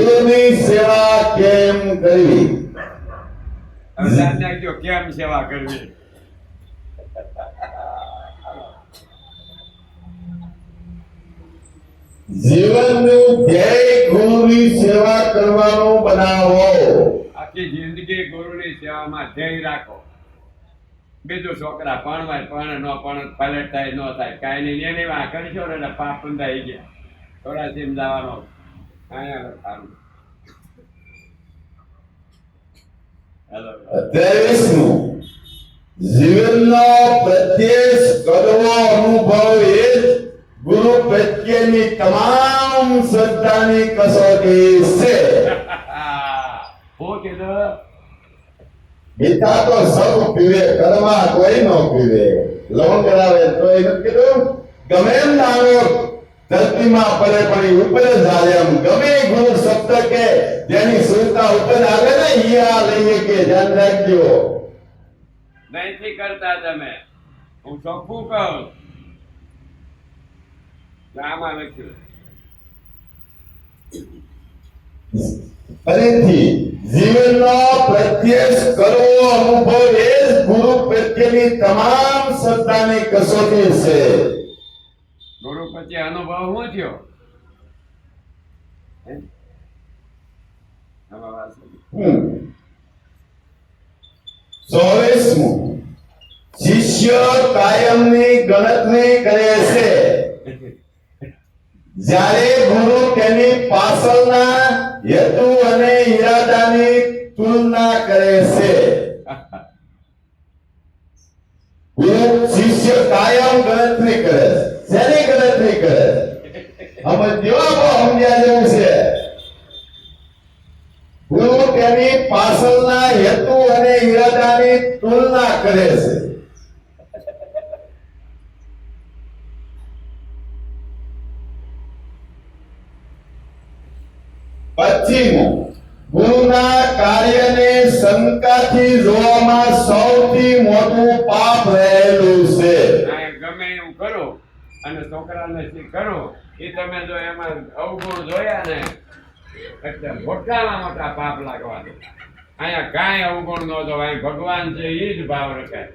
ગુરુની સેવા કેમ કરવી? અજાણ્યા કયો કેમ સેવા કરવી? જીવનનું ધ્યેય ગુરુની સેવા કરવાનું બનાવો. આખી જિંદગી ગુરુની સેવામાં ધ્યેય રાખો. બીજું છોકરા ભણવાય પણ ન પણ પલટ થાય ન થાય કાંઈ નહીં એની વાત કરશો ને એટલે પાપ બંધાઈ ગયા. થોડા સીમ જવાનો અહીંયા લખાનું. 23મું જીવનનો પ્રત્યક્ષ કડવો અનુભવ એ જ ગુરુ પ્રત્યેની તમામ શ્રદ્ધાની કસોટી છે. હું કીધું મીઠા તો સૌ પીવે, કડવા કોઈ ન પીવે. લવંગ કરાવે તોય નથી કીધું. ગમે એમ નાનો ધરતીમાં પડે પણ એ ઉપર જ હાલે. એમ ગમે ગુરુ શબ્દ કે જેની સુરતા ઉપર આવે ને ઈ આ લઈએ કે ધ્યાન રાખજો. નહીંથી કરતા તમે. હું ચોખ્ખું કહું. આમાં લખ્યું ફરીથી જીવનનો પ્રત્યક્ષ કરવો અનુભવ એ જ ગુરુ પ્રત્યેની તમામ શ્રદ્ધાની કસોટી છે. ગુરુ પછી અનુભવ શું થયો? હે? આમાં વાત છે. 24મું શિષ્ય કાયમની ગણતરી કરે છે. જ્યારે ગુરુ તેની પાછળના હેતુ અને ઈરાદાની તુલના કરે છે. ગુરુ શિષ્ય કાયમ ગણતરી કરે છે. શેની ગણતરી કરે? અમે દેવા સમજ્યા જેવું છે. ગુરુ તેની પાછળના હેતુ અને ઈરાદાની તુલના કરે છે. પછીનું ગુરુના કાર્યને શંકાથી જોવામાં સૌથી મોટું પાપ રહેલું છે. ગમે એવું કરો અને છોકરાને શી કરો એ તમે જો એમાં અવગુણ જોયા ને એટલે મોટામાં મોટા પાપ લાગવાનું. અહીંયા કાંઈ અવગુણ ન જોવાય. ભગવાન છે એ જ ભાવ રખાય.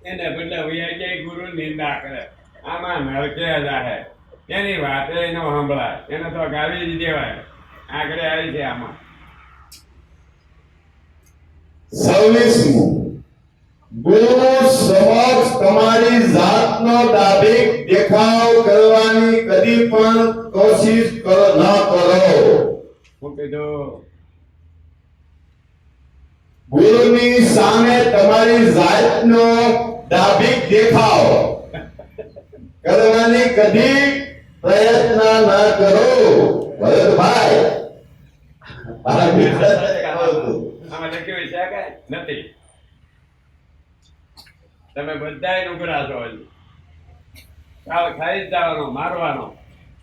એને બદલે વૈયા ગુરુ નિંદા કરે. આમાં નરકે જાહે. એની વાતે ન સાંભળાય. એને તો ગાવી જ દેવાય. આગળ આવી છે આમાં. 26મું ગુરુ સમક્ષ તમારી જાતનો દાભિક દેખાવ કરવાની કદી પણ કોશિશ ન કરો. હું કીધું ગુરુની સામે તમારી જાતનો દાભિક દેખાવ કરવાની કદી પ્રયત્ન ન કરો. ભરતભાઈ મારા મિત્ર આમાં લખ્યું છે કે નથી. તમે બધા નુકરા છો. હજી કાલ ખાઈ જ જવાનો, મારવાનો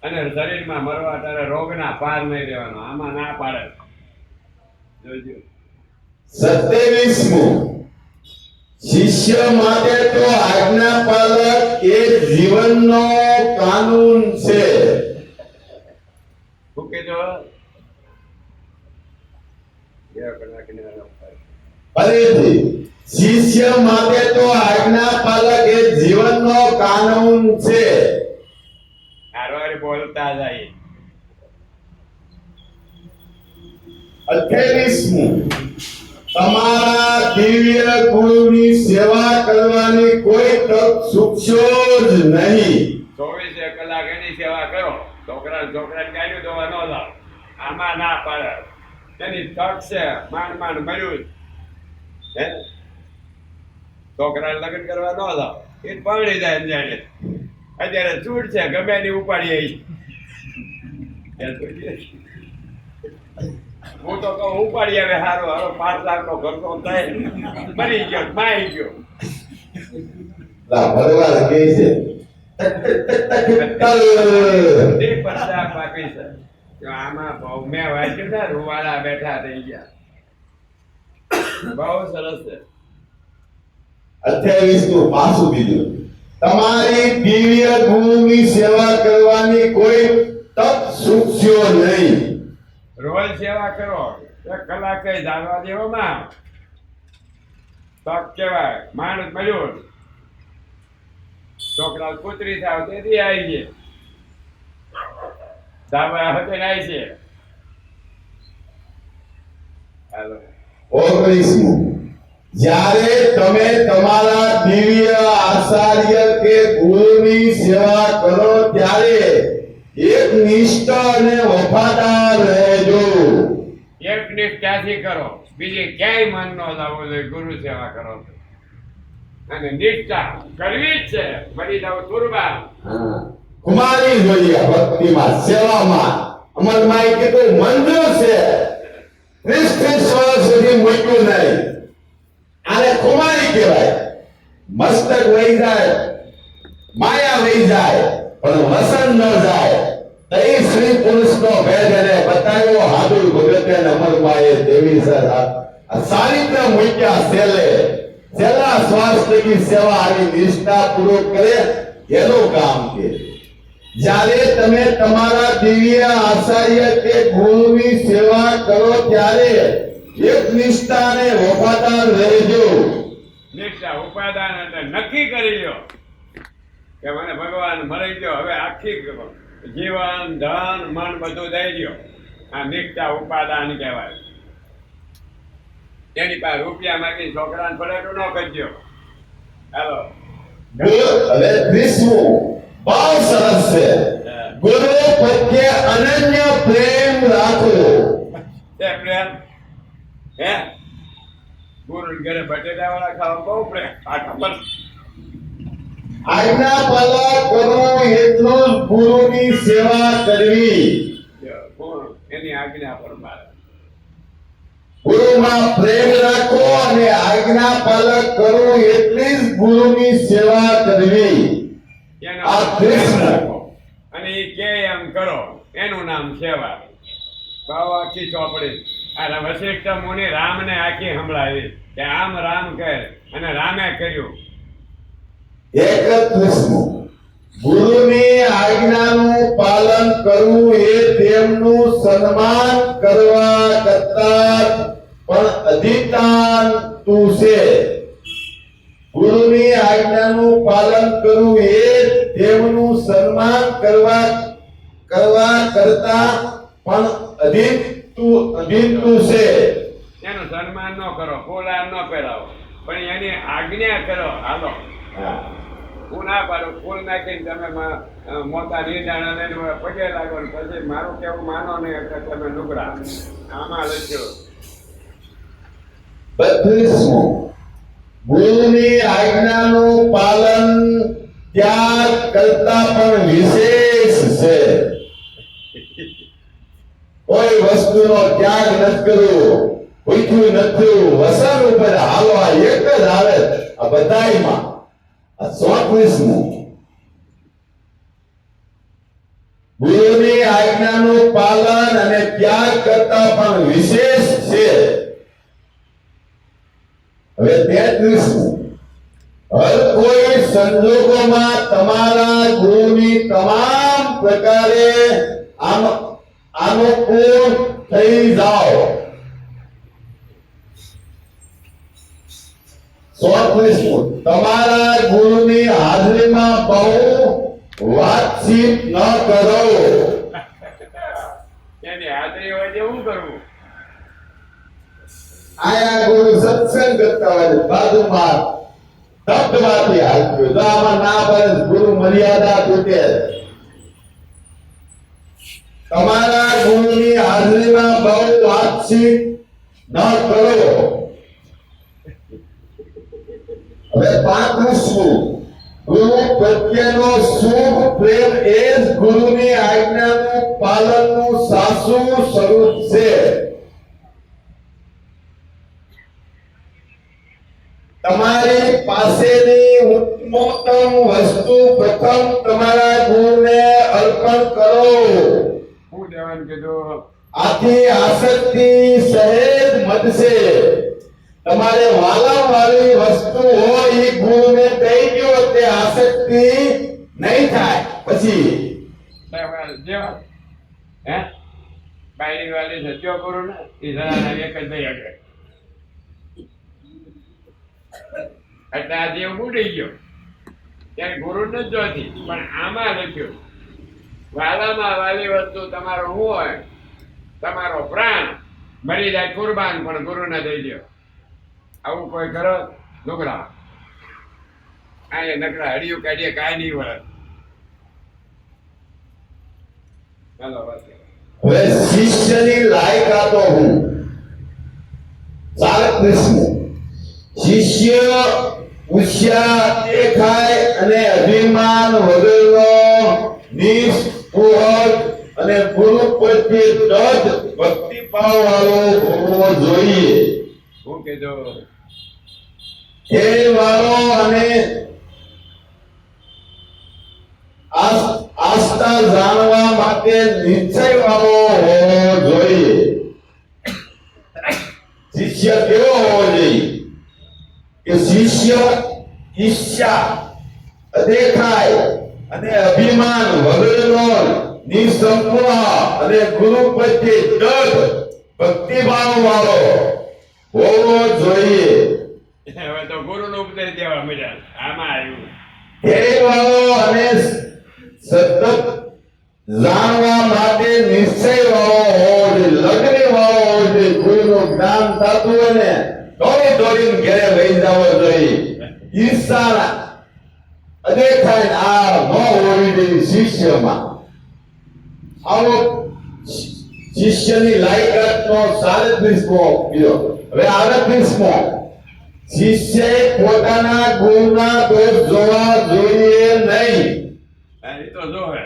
અને શરીરમાં મરવા ત્યારે રોગના પાર નહીં રહેવાનો. આમાં ના પાડે. જોજો 27મું શિષ્ય માટે તો આજ્ઞા પાલક એ જીવનનો કાનૂન છે. શું કીધું? ફરીથી શિષ્ય માટે તો આજ્ઞા પાલક એ જીવનનો કાનૂન છે. હારવાર બોલતા જાય. 28મું તમારા દિવ્ય ગુરુની સેવા કરવાની કોઈ તક ચૂકશો જ નહીં. 24 કલાક એની સેવા કરો. છોકરાને કાઢ્યું તો ન લાવ. આમાં ના પાડે. એની તક છે. માંડ માંડ મળ્યું. હે છોકરાને લગ્ન કરવા ન લાવ. એ પરણી જાય જાણે. અત્યારે છૂટ છે. ગમે એની ઉપાડી આવી. હું તો કહું ઉપાડી આવે. હારો હારો 5 લાખનો ખર્ચો થાય. મરી ગયો, માઈ ગયો. ભગવાન કહે છે તે પડદા પાકી છે. આમાં બહુ મેં વાંચ્યું ને રૂવાડા બેઠા થઈ ગયા. બહુ સરસ છે. 28મું પાછું બીજું તમારી દિવ્ય ગુરુની સેવા કરવાની કોઈ તક ચૂકશો નહીં. રોજ સેવા કરો, 1 કલાકે જાગવા દેવામાં તક કહેવાય. માણસ મળ્યો, છોકરા પુત્રી થાવ તેથી આવી છે, ધાબા હતે આવી છે. હાલો 19મું, જ્યારે તમે તમારા દિવ્ય આચાર્ય કે ગુરુની સેવા કરો ત્યારે એકનિષ્ઠ અને વફાદાર રહેજો. એકનિષ્ઠ ક્યાંથી કરો? બીજી ક્યાંય મન ન લાવવું જોઈએ. ગુરુ સેવા કરો તો. અને નિષ્ઠા કરવી જ છે. મરી જાવ કુરબાન. કુમારી જોઈએ ભક્તિમાં, સેવામાં. અમરમાં કીધું મંજૂર છે, 30 વર્ષ સુધી મૂક્યું નહીં. આને કુમારી કહેવાય. મસ્તક વહી જાય, માયા વહી જાય, પણ વસન ન જાય. તો એ સ્ત્રી પુરુષનો ભેદ એને બતાવ્યો. હાદુર ભગતે ને અમરમાએ દેવી સર આ સારીત્ય મૂક્યા છેલ્લે. છેલ્લા શ્વાસ લગી સેવા આવી નિષ્ઠા પૂર્વક કરે એનું કામ છે. જ્યારે તમે તમારા દિવ્ય આચાર્ય કે ગુરુની સેવા કરો ત્યારે એકનિષ્ઠા અને વફાદાર રહેજો. નિષ્ઠા ઉપાદાન એટલે નક્કી કરી લ્યો કે મને ભગવાન મળી ગયો, હવે આખી જીવન ધન મન બધું દઈ દ્યો. આ નિષ્ઠા ઉપાદાન કહેવાય. એની પાસે રૂપિયા માંગી છોકરાને પડાટું ન કરજો. હાલો હવે 30મું બહુ સરસ છે. ગુરુ પ્રત્યે અનન્ય પ્રેમ રાખો. તે પ્રેમ હે ગુરુ ઘરે બટેટા વાળા ખાવા બહુ પ્રેમ. આ ખબર આજ્ઞા પાલન કરવું એટલું જ ગુરુની સેવા કરવી. ગુરુ એની આજ્ઞા પર મારે. ગુરુમાં પ્રેમ રાખો અને આજ્ઞા પાલન કરવું એટલી જ ગુરુની સેવા કરવી. એનો આ પ્રેમ કૃષ્ણ. રાખો અને એ કે એમ કરો, એનું નામ સેવા. ભાવ આખી ચોપડી આ વશિષ્ઠ મુનિ રામને આખી સંભળાવી કે આમ રામ કહે અને રામે કર્યું. 31મું, ગુરુની આજ્ઞાનું પાલન કરવું એ તેમનું સન્માન કરવા કરતા પણ અધિકાંતું છે. ગુરુની આજ્ઞાનું પાલન કરવું એ તેમનું સન્માન કરવા કરતા પણ અધિકતું છે. એનું સન્માન ન કરો, ફૂલહાર ન પહેરાવો, પણ એની આજ્ઞા કરો. હાલો હું ના પાડું, ફૂલ નાખીને તમે મોટા નિર્જાણા લઈને પગે લાગો ને પછી મારું કેવું માનો નહીં એટલે તમે લુગડા આમાં લખ્યો. 32મું, ગુરુની આજ્ઞાનું પાલન ત્યાગ કરતા પણ વિશેષ છે. કોઈ વસ્તુનો ત્યાગ નથી કરવો, ભૂખ્યું નથી, વસન ઉપર હાલવા એક જ આવે. આ બધાયમાં 34મું, ગુરુની આજ્ઞાનું પાલન અને ત્યાગ કરતા પણ વિશેષ છે. હવે 33મું, હર કોઈ સંજોગોમાં તમારા ગુરુની તમામ પ્રકારે અનુકૂળ થઈ જાઓ. 34મું, તમારા ગુરુની હાજરીમાં બહુ વાતચીત ન કરો. એની હાજરી હોય તેવું કરવું. આયા ગુરુ સત્સંગ કરતા હોય બાજુમાં શબ્દમાંથી હાલતું. તો આમાં ના પડે ગુરુ મર્યાદા તૂટે. તમારા ગુરુની હાજરીમાં બહુ વાતચીત ન કરો. હવે 35મું, ગુરુ પ્રત્યેનો શુભ પ્રેમ એ જ ગુરુની આજ્ઞાનું પાલનનું સાચું સ્વરૂપ છે. તમારી પાસેની ઉત્તમોત્તમ વસ્તુ પ્રથમ તમારા ગુરુને અર્પણ કરો. હું દેવાનું કીધું. આથી આસક્તિ સહેજ મટશે. તમારે વાલા વાળી વસ્તુ હોય એ ગુરુને દઈ ગયો તે આસક્તિ નહીં થાય. પછી જેવા હે વાયરી વાલી સત્યો કરું ને એ જરા એક જ નહીં હગે એટલે આજે હું ઉડી ગયો ત્યારે ગુરુ નથી જોતી પણ આમાં લખ્યું વાલામાં વાલી વસ્તુ તમારો શું હોય તમારો પ્રાણ મરી જાય કુરબાન પણ ગુરુને દઈ દો આવું કોઈ કરો લુગડા આ નકરા હડિયું કાઢીએ કાંઈ નહીં વળે ચાલો વાત હવે શિષ્યની લાયકાતો હું 37 શિષ્ય ઉષ્યા દેખાય અને અભિમાન વગરનો નિષ્ઠુર અને ગુરુ પ્રત્યે દૃઢ ભક્તિભાવ વાળો હોવો જોઈએ. હું કીધું એ વાળો અને આસ્થા જાણવા માટે નિશ્ચય વાળો હોવો જોઈએ. શિષ્ય કેવો હોવો જોઈએ કે શિષ્ય ઈચ્છા અદેખાય અને અભિમાન વગરનો નિસંપૂર્ણ અને ગુરુ પ્રત્યે દૃઢ ભક્તિભાવ વાળો હોવો જોઈએ. હવે તો ગુરુનો ઉપદેશ દેવા મળ્યા આમાં આવ્યું ધ્યેય વાળો અને સતત જાણવા માટે નિશ્ચય વાળો હોવો જોઈએ. લગ્ન વાળો હોવો જોઈએ. ગુરુનું જ્ઞાન થતું હોય ને દોડી દોડીને ઘરે લઈ જવો જોઈએ. ઈર્ષા અદેખાય આ ન હોવી જોઈએ શિષ્યમાં. આવો શિષ્યની લાયકાતનો 37મો બીજો. હવે 38મો શિષ્યએ પોતાના ગુણના દોષ જોવા જોઈએ નહીં. હા, એ તો જો હે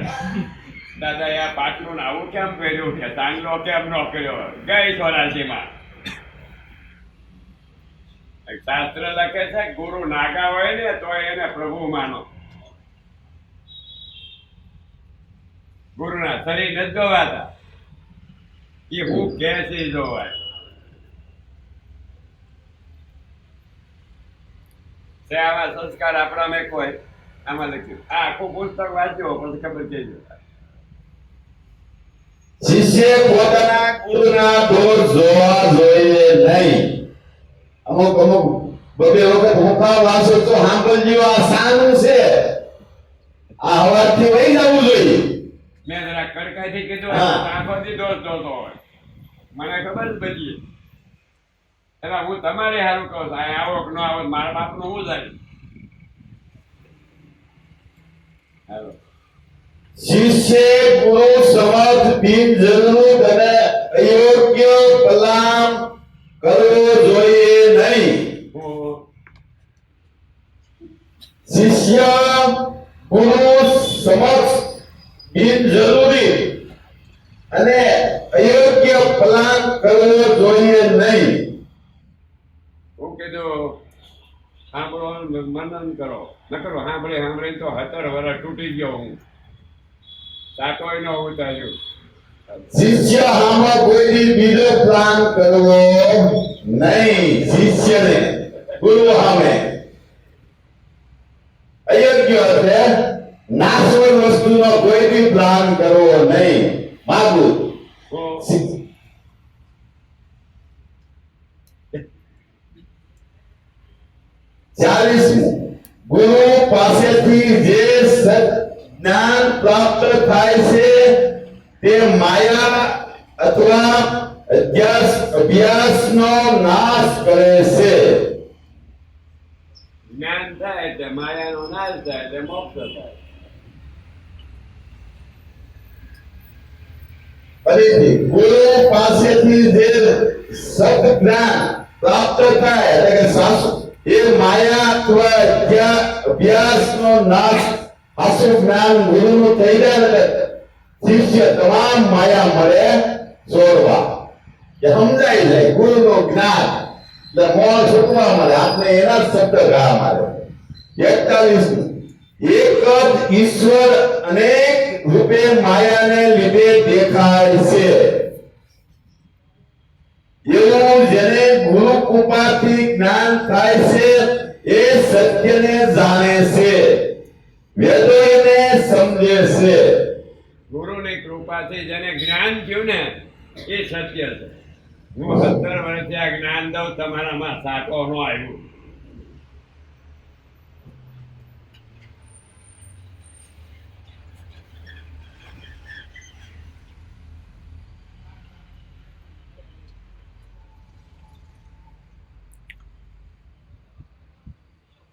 દાદા આ પાટલું ને આવું કેમ કર્યું કે ચાંગલો કેમ ન કર્યો ગઈ સોરાશીમાં એક શાસ્ત્ર લખે છે ગુરુ નાગા હોય ને તો એને પ્રભુ માનો ગુરુના શરીર નથી જોવાતા એ હું કે છે ઈ જોવાય તે આવા સંસ્કાર આપણામાં કોઈ આમાં લખ્યું આ આખું પુસ્તક વાંચ્યો પછી ખબર થઈ જાય શિષ્યએ પોતાના ગુરુના દોષ જોવા જોઈએ નહીં. અમુક બબે વખત હુંકા વાંચો તો સાંભળજો આ સાનું છે આ હવાથી વહી જવું જોઈએ. મેં જરા કડકાઈથી કીધું હા. આંખોથી દોષ જોતો હોય મને ખબર જ બચી એટલે હું તમારે સારું કહું છું આ આવો કે ન આવો મારા બાપનું હું જાય હાલો શિષ્યએ ગુરુ સમક્ષ બિનજરૂરી અને અયોગ્ય કલામ કરવો જોઈએ નહીં. હું શિષ્ય ગુરુ સમક્ષ બિનજરૂરી અને અયોગ્ય કલામ કરવો જોઈએ નહીં. હું કીધું સાંભળો ને મનન કરો ન કરો સાંભળીને તો 17 વર્ષ તૂટી ગયો હું સાતોય ન ઉતાર્યું શિષ્ય આમાં કોઈ બીજો પ્લાન કરવો નહીં. શિષ્યને ગુરુ સામે અયોગ્ય છે નાશવંત વસ્તુનો કોઈ બી પ્લાન કરવો નહીં. માગું હું ચાલીસમું ગુરુ પાસેથી જે જ્ઞાન પ્રાપ્ત થાય છે તે માયા અથવા અભ્યાસનો નાશ કરે છે. જ્ઞાન થાય એટલે માયાનો નાશ થાય એટલે મોક્ષ થાય ફરીથી ગુરુ પાસેથી જે સદજ્ઞાન પ્રાપ્ત થાય એટલે કે શાસ્ત્ર એ માયા અથવા અભ્યાસનો નાશ આસુ જ્ઞાન ગુરુનું થઈ જાય એટલે શિષ્ય તમામ માયા મળે છોડવા કે સમજાઈ જાય ગુરુનું જ્ઞાન એટલે મોં છૂટવા મળે આપણે એના જ શબ્દ ગાવા મળે. 41 એક જ ઈશ્વર અનેક રૂપે માયાને લીધે દેખાય છે. એવું જેને ગુરુ કૃપાથી જ્ઞાન થાય છે એ સત્યને જાણે છે વેદોને સમજે છે. ગુરુની કૃપાથી જેને જ્ઞાન થયું ને એ સત્ય છે. હું 17 વર્ષથી આ જ્ઞાન દઉં, તમારામાં સાટો ન આવ્યું.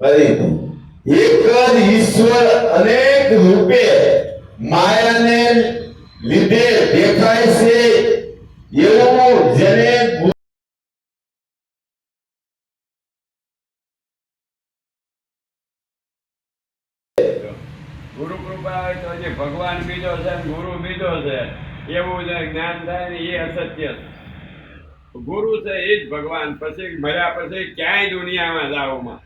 ફરીથી, એક જ ઈશ્વર અનેક રૂપે માયાને લીધે દેખાય છે એવું જેને ગુરુ કૃપા હોય તો જે ભગવાન બીજો છે ને ગુરુ બીજો છે એવું જે જ્ઞાન થાય ને એ અસત્ય છે. ગુરુ છે એ જ ભગવાન. પછી મર્યા પછી ક્યાંય દુનિયામાં જાઓમાં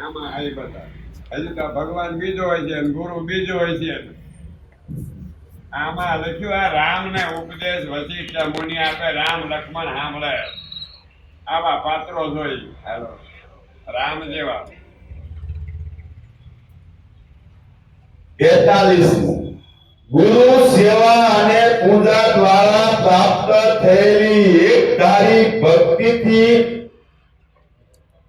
આમાં આવી બધા હજુ તો ભગવાન બીજો હોય છે અને ગુરુ બીજો હોય છે. આમાં લખ્યું આ રામ ને ઉપદેશ વશિષ્ઠ મુનિ આપે, રામ લક્ષ્મણ સાંભળે. આવા પાત્રો જોઈ હાલો રામ જેવા. 43 ગુરુ સેવા અને પૂજા દ્વારા પ્રાપ્ત થયેલી એક ધારી ભક્તિથી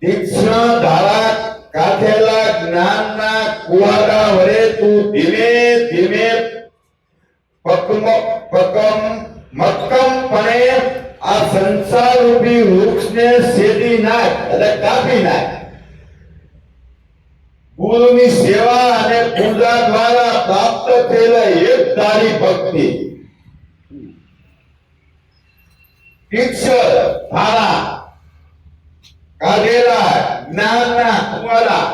તીક્ષ્ણ ધારા કાઢેલા જ્ઞાનના કુવાડા વડે તું ધીમે ધીમે મક્કમપણે આ સંસાર રૂપી વૃક્ષને છેદી નાખ, એટલે કાપી નાખ. ગુરુની સેવા અને પૂજા દ્વારા પ્રાપ્ત થયેલા એક ધારી ભક્તિ તીક્ષ્ણ ધારા કાઢેલા જ્ઞાનના કુવાડા,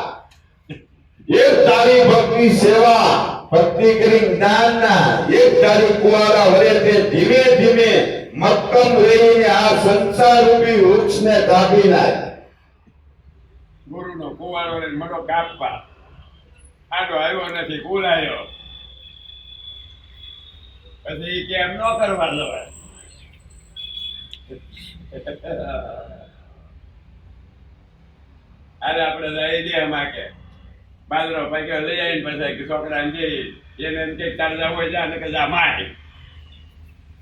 એક ધારી ભક્તિ સેવા ભક્તિ કરી જ્ઞાનના એક ધારી કુવાડા વડે તે ધીમે ધીમે મક્કમ રહીને આ સંસાર રૂપી વૃક્ષને કાપી નાખ. ગુરુનો કુવાડો લઈને મોટો કાપવા આડો આવ્યો નથી, કુલાયો. પછી ઈ કે એમ ન કરવા જવાય. અરે આપણે લઈ દે માકે બાજરો પાક્યો લઈ આવીને પછી કે છોકરાને જઈ એને એમ કે તાર જવું હોય જા ને કે જા માય.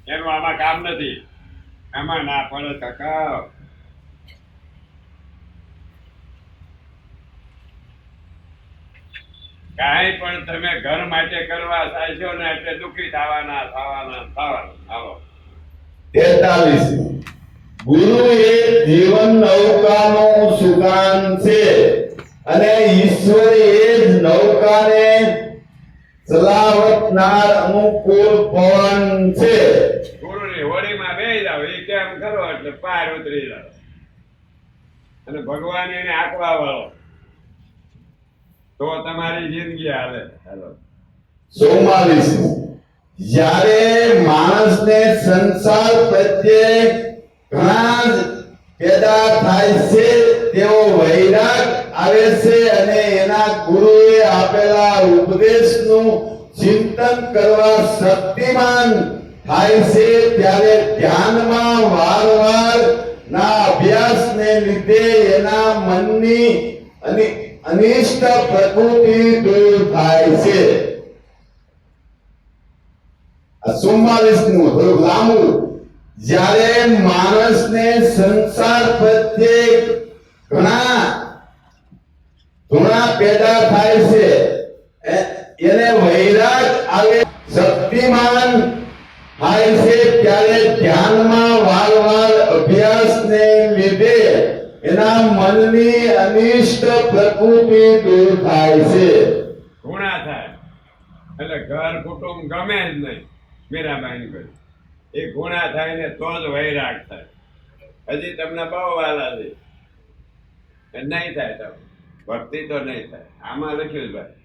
એનું આમાં કામ નથી. આમાં ના પડે કાકા. કાંઈ પણ તમે ઘર માટે કરવા ચાલશો ને એટલે દુઃખી થવાના. આવો 43 ગુરુ એ જીવન નૌકાનું સુકાન છે અને ઈશ્વર એ જ નૌકાને ચલાવનાર અનુકૂળ પવન છે. ગુરુની હોડીમાં બેસી જાવ, એ કેમ કરો એટલે પાર ઉતરી જાવ. અને ભગવાન એને આંકવા વાળો તો તમારી જિંદગી હાલે. હાલો 44 જ્યારે માણસને સંસાર પ્રત્યે ઘણા જ પેદા થાય છે તેઓ વૈરાગ આવે છે અને એના ગુરુએ આપેલા ઉપદેશનું ચિંતન કરવા શક્તિમાન થાય છે. ત્યારે ધ્યાનમાં વારંવાર ના અભ્યાસને લીધે એના મનની અને અનિષ્ટ પ્રકૃતિ દૂર થાય છે. 44 નું થોડું લાંબુ. જ્યારે માણસને સંસાર પ્રત્યે ઘણા પેદા થાય છે એને વૈરાગ આવે શક્તિમાન થાય છે ત્યારે ધ્યાનમાં વારંવાર અભ્યાસને લીધે એના મનની અનિષ્ટ પ્રકૃતિ દૂર થાય છે. ગુણા થાય એટલે ઘર કુટુંબ ગમે જ નહીં. મીરાબાઈ કહ્યું એ ગુણા થાય ને તો જ વૈરાગ થાય. હજી તમને બહુ વાલા છે નહીં થાય તમે ભક્તિ તો નહીં થાય. આમાં લખ્યું ભાઈ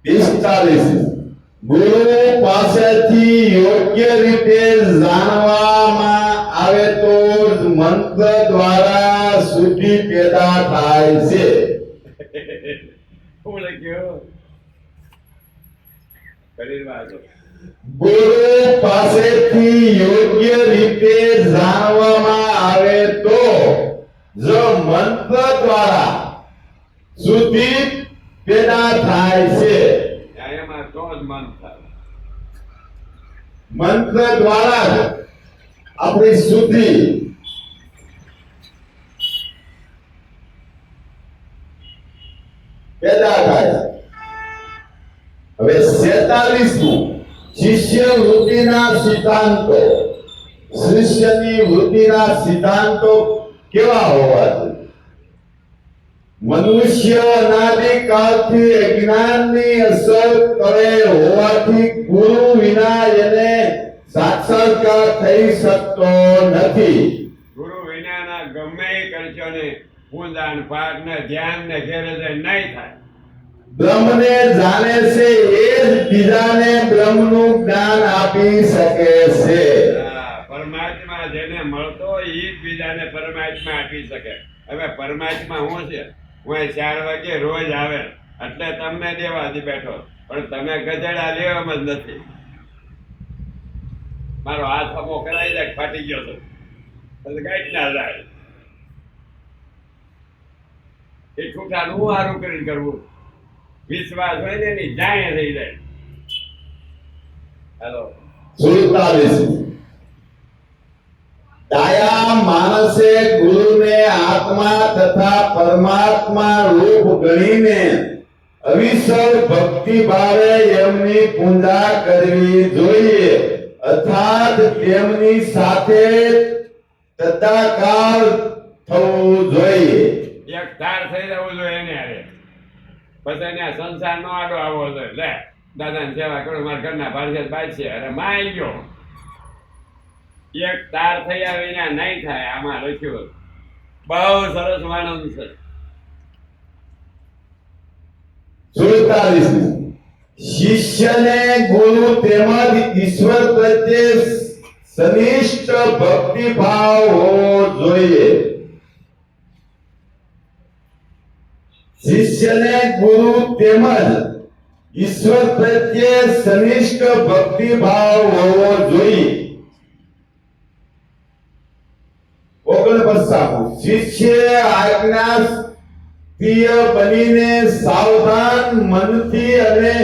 45 ગુરુ પાસેથી યોગ્ય રીતે જાણવામાં આવે તો જ મંત્ર દ્વારા શુદ્ધિ પેદા થાય છે. શું લખ્યું? ગુરુ પાસેથી યોગ્ય રીતે જાણવામાં આવે તો જ મંત્ર દ્વારા શુદ્ધિ પેદા થાય છે. એમાં તો જ મન થાય. મંત્ર દ્વારા જ આપણી શુદ્ધિ પેદા થાય. હવે 46મું શિષ્ય વૃત્તિના સિદ્ધાંતો. શિષ્યની વૃત્તિના સિદ્ધાંતો કેવા હોવા જોઈએ? મનુષ્ય અનાદિકાળથી અજ્ઞાનની અસર કરે હોવાથી ગુરુ વિના એને સાક્ષાત્કાર થઈ શકતો નથી. ગુરુ વિનાના ગમે એ કરશો ને પૂજાન પાઠ ને ધ્યાન ને ઘેરે જઈને નહીં થાય. બ્રહ્મને જાણે છે એ જ બીજાને બ્રહ્મનું જ્ઞાન આપી શકે છે. પરમાત્મા જેને મળતો હોય એ જ બીજાને પરમાત્મા આપી શકે. હવે પરમાત્મા શું છે? હું 4 વાગે રોજ આવે એટલે તમને દેવાથી બેઠો, પણ તમે ગધેડા લેવામાં જ નથી. મારો હાથ અમો કરાઈ જાય ફાટી ગયો તો ગાઈડ ના જાય. એ છૂટાનું હું સારું કરીને કરવું? વિશ્વાસ હોય ને એની જાણે થઈ જાય. હેલો 47 દયા માણસે ગુરુને આત્મા તથા પરમાત્મા રૂપ ગણીને અવિસર ભક્તિ ભાવે એમની પૂજા કરવી જોઈએ, અર્થાત તેમની સાથે તદાકાર થવું જોઈએ. એક તાર થઈ જવું જોઈએ એને હારે. પછી એને સંસાર નો આડો આવવો જોઈએ. લે દાદાની સેવા કરું, મારા ઘરના ભાડે બાઈ છે, અરે માઈ ગયો. એક તાર થઈ આવે એના નહીં થાય. આમાં લખ્યું બહુ સરસ વર્ણન છે. 47 શિષ્યને ગુરુ તેમજ ઈશ્વર પ્રત્યે સનિષ્ઠ ભક્તિભાવ હોવો જોઈએ. શિષ્યને ગુરુ તેમજ ઈશ્વર પ્રત્યે સનિષ્ઠ ભક્તિભાવ હોવો જોઈએ. 49 શિષ્ય આજ્ઞાપ્રિય બનીને સાવધાન મનથી અને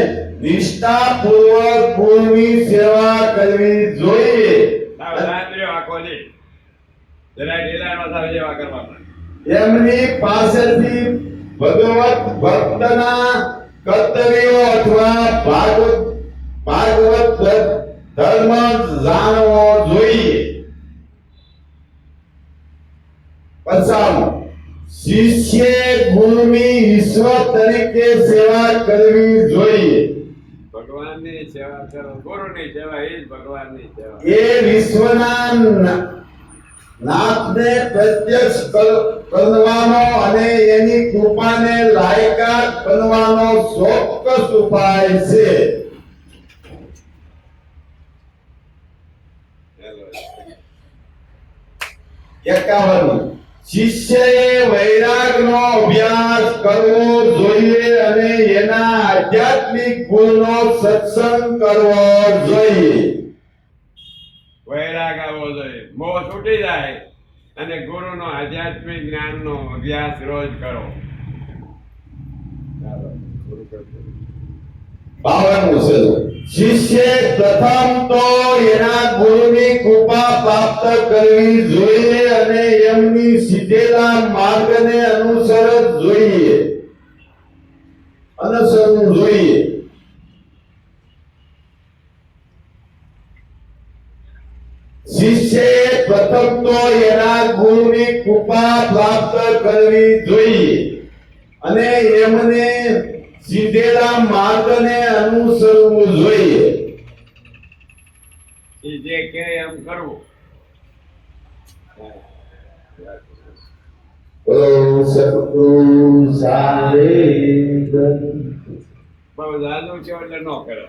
નિષ્ઠાપૂર્વક ગુરુની સેવા કરવી જોઈએ. સાવધાન રહ્યો આખો દી. જરા ઢીલા નો થાવ જેવા કરવા પડે. એમની પાસેથી ભગવત ભક્તના કર્તવ્યો અથવા ભાગવત ધર્મ જાણવો જોઈએ. 55 શિષ્ય ગુરુની ઈશ્વર તરીકે સેવા કરવી જોઈએ. ભગવાનની સેવા કરો. ગુરુની સેવા એ જ ભગવાનની સેવા. એ વિશ્વના નાથને પ્રત્યક્ષ કરવાનો અને એની કૃપાને લાયકાત બનવાનો ચોક્કસ ઉપાય છે. હેલો. 51 શિષ્યએ વૈરાગનો અભ્યાસ કરવો જોઈએ અને એના આધ્યાત્મિક ગુણનો સત્સંગ કરવો જોઈએ. વૈરાગ આવવો જોઈએ. મોહ છૂટી જાય અને ગુરુનો આધ્યાત્મિક જ્ઞાનનો અભ્યાસ રોજ કરો. ચાલો, ગુરુ કરજો. 52 શિષ્ય પ્રથમ તો એના ગુરુની કૃપા પ્રાપ્ત કરવી જોઈએ અને એમની સીધેલા માર્ગને અનુસરવું જોઈએ. શિષ્યએ પ્રથમ તો એના ગુરુની કૃપા પ્રાપ્ત કરવી જોઈએ અને એમને સીધેલા માર્ગને અનુસરવું જોઈએ. એ જે કહે એમ કરવું. બોલો સતગુરુ સાહેબ. બહુ જાદુ છે એટલે ન કરે.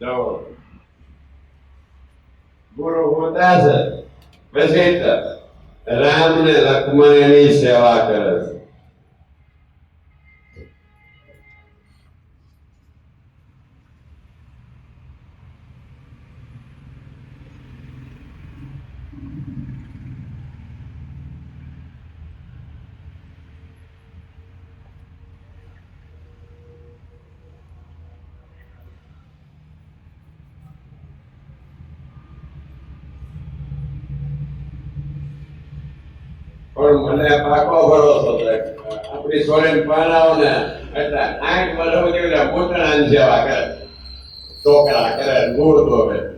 જાઓ. ગુરુ હોતા છે પછી રામ ને લક્ષ્મણ એની સેવા કરે છે. પણ મને પાકો ભરોસો છે આપણી છોરીને પરણાવો ને એટલે 60 વર્ષ સુધી ઓલા પૂતળાની સેવા કરે છોકરા કરે મૂળ ધોવે